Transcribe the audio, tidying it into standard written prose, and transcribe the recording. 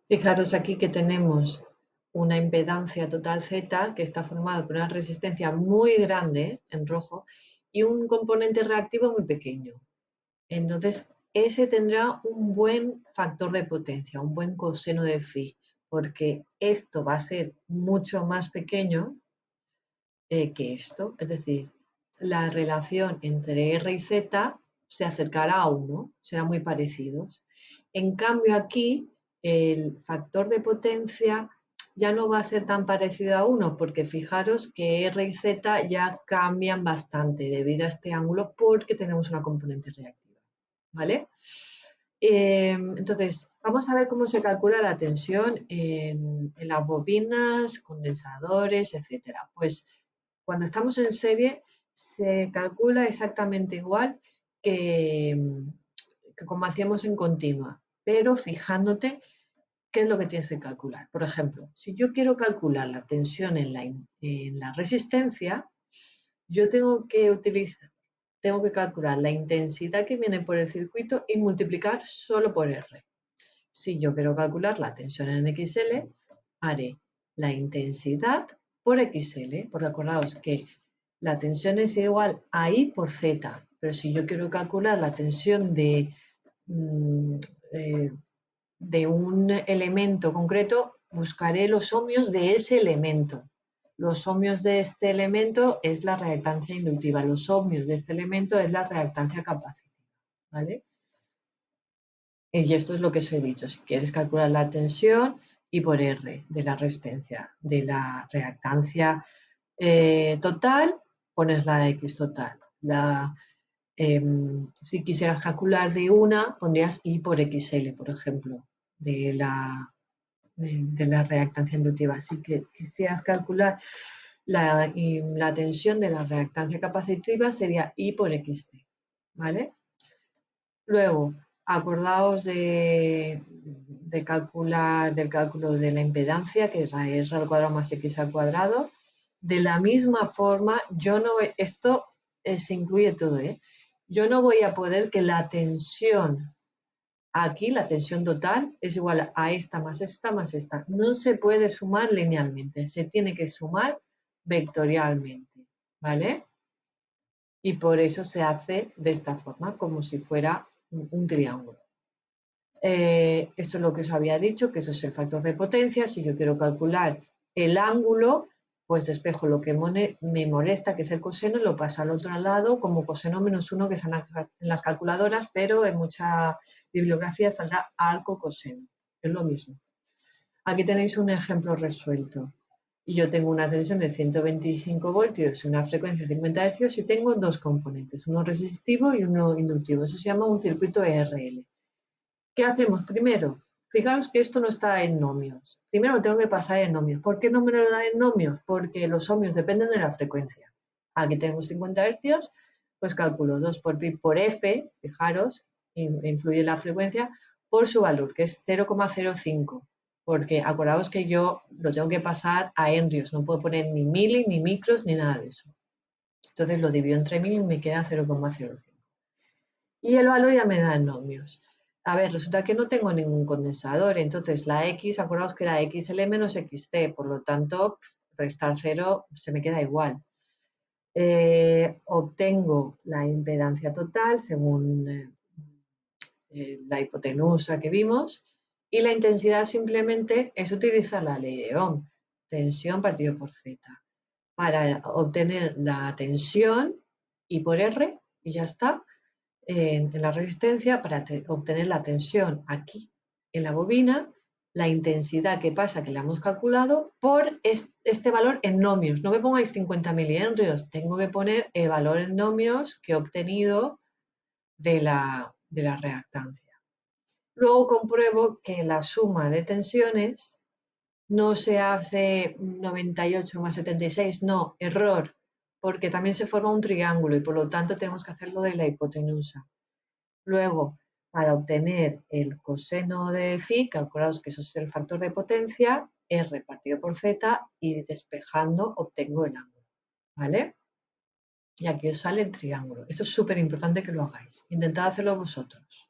Fijaros aquí que tenemos una impedancia total Z que está formada por una resistencia muy grande en rojo y un componente reactivo muy pequeño. Entonces, ese tendrá un buen factor de potencia, un buen coseno de phi, porque esto va a ser mucho más pequeño que esto. Es decir, la relación entre R y Z se acercará a 1, serán muy parecidos. En cambio, aquí el factor de potencia ya no va a ser tan parecido a 1, porque fijaros que R y Z ya cambian bastante debido a este ángulo porque tenemos una componente reactiva. ¿Vale? Entonces, vamos a ver cómo se calcula la tensión en las bobinas, condensadores, etcétera. Pues cuando estamos en serie se calcula exactamente igual que, que como hacíamos en continua, pero fijándote qué es lo que tienes que calcular. Por ejemplo, si yo quiero calcular la tensión en la resistencia, yo tengo que calcular la intensidad que viene por el circuito y multiplicar solo por R. Si yo quiero calcular la tensión en XL, haré la intensidad por XL, porque acordaos que la tensión es igual a I por Z, pero si yo quiero calcular la tensión mm, eh, de un elemento concreto, buscaré los ohmios de ese elemento. Los ohmios de este elemento es la reactancia inductiva, los ohmios de este elemento es la reactancia capacitiva, ¿vale? Y esto es lo que os he dicho, si quieres calcular la tensión y por R de la resistencia, de la reactancia total, pones la X total. Si quisieras calcular de una, pondrías I por XL, por ejemplo, de la reactancia inductiva. Si quisieras calcular la tensión de la reactancia capacitiva, sería I por XT, ¿vale? Luego, acordaos del cálculo de la impedancia, que es la R al cuadrado más X al cuadrado. De la misma forma, esto se incluye todo, ¿eh? Yo no voy a poder que la tensión aquí, la tensión total, es igual a esta más esta más esta. No se puede sumar linealmente, se tiene que sumar vectorialmente, ¿vale? Y por eso se hace de esta forma, como si fuera un triángulo. Eso es lo que os había dicho, que eso es el factor de potencia. Si yo quiero calcular el ángulo, pues despejo lo que me molesta, que es el coseno, y lo paso al otro lado como coseno menos 1, que están en las calculadoras, pero en mucha bibliografía saldrá arco coseno. Es lo mismo. Aquí tenéis un ejemplo resuelto. Y yo tengo una tensión de 125 voltios y una frecuencia de 50 Hz y tengo dos componentes, uno resistivo y uno inductivo. Eso se llama un circuito ERL. ¿Qué hacemos primero? Fijaros que esto no está en ohmios. Primero lo tengo que pasar en ohmios. ¿Por qué no me lo da en ohmios? Porque los ohmios dependen de la frecuencia. Aquí tenemos 50 Hz, pues calculo 2 por pi por F, fijaros, influye la frecuencia, por su valor, que es 0,05. Porque acordaos que yo lo tengo que pasar a henrios, no puedo poner ni mili, ni micros, ni nada de eso. Entonces lo divido entre mil y me queda 0,05. Y el valor ya me da en ohmios. A ver, resulta que no tengo ningún condensador, entonces la X, acordaos que era XL menos XT, por lo tanto, restar 0 se me queda igual. Obtengo la impedancia total según la hipotenusa que vimos y la intensidad simplemente es utilizar la ley de Ohm, tensión partido por Z, para obtener la tensión I por R y ya está en la resistencia para obtener la tensión aquí en la bobina, la intensidad que pasa que la hemos calculado por este valor en ohmios. No me pongáis 50 milihenrios, tengo que poner el valor en ohmios que he obtenido de la reactancia. Luego compruebo que la suma de tensiones no se hace 98 más 76, no, error, porque también se forma un triángulo y por lo tanto tenemos que hacerlo de la hipotenusa. Luego, para obtener el coseno de phi, calculaos que eso es el factor de potencia, R partido por Z y despejando obtengo el ángulo, ¿vale? Y aquí os sale el triángulo. Eso es súper importante que lo hagáis. Intentad hacerlo vosotros.